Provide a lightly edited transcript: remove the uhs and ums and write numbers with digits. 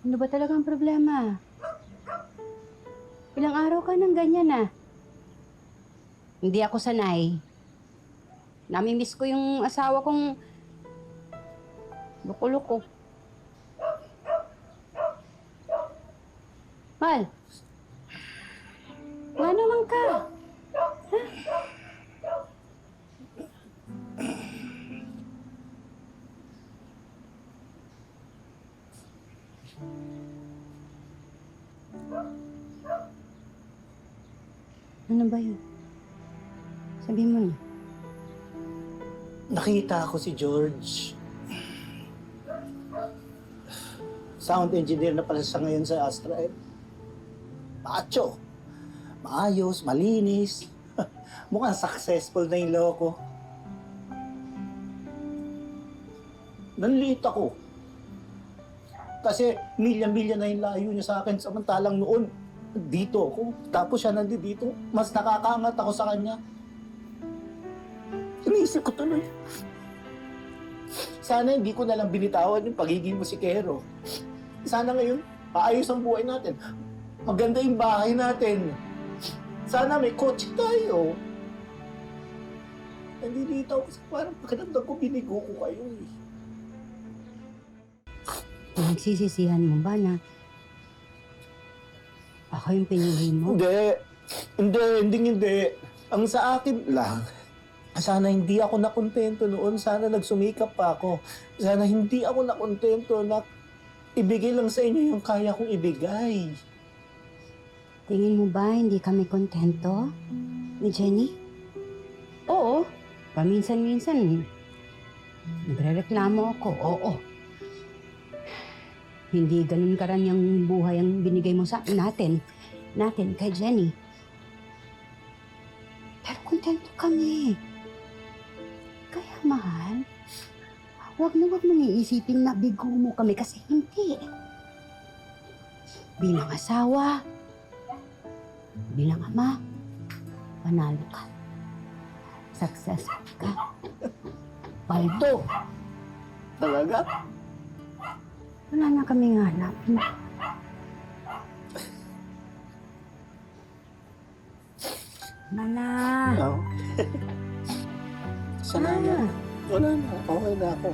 Ano ba talagang problema? Ilang araw ka nang ganyan ah. Hindi ako sanay. Nami-miss ko yung asawa kong loko-loko. Mal, nga naman ka. Ano ba yun? Sabihin mo na. Nakita ko si George. Sound engineer na pala siya ngayon sa Astra. Macho. Maayos, malinis. Mukhang successful na yung loko. Nanliit ako. Kasi milya-milya na yung layo niya sa akin. Samantalang noon, dito ako. Tapos siya nandito. Mas nakakaangat ako sa kanya. Iniisip ko tuloy. Sana hindi ko nalang binitawan yung pagiging musikero. Sana ngayon, maayos ang buhay natin. Maganda yung bahay natin. Sana may kotse tayo. Nandito ako kasi parang pakiramdam ko binigo ko kayo eh. Nagsisisihan mo ba na ako yung pinili mo? Hindi. Ang sa akin lang, sana hindi ako nakontento noon. Sana nagsumikap pa ako. Sana hindi ako nakontento na ibigay lang sa inyo yung kaya kong ibigay. Tingin mo ba hindi kami kontento ni Jenny? Oo. Paminsan-minsan, nagre-reklamo ako. Oo. Hindi ganun karanyang buhay ang binigay mo sa natin kay Jenny. Pero kontento kami. Kaya mahal, huwag mong iisipin na bigo mo kami kasi hindi. Bilang asawa, bilang ama, panalo ka. Successful ka. Paldo. Talaga? Wala na kaming hanapin. Mana. Oo. Salamat. Wala na. Okay na ako.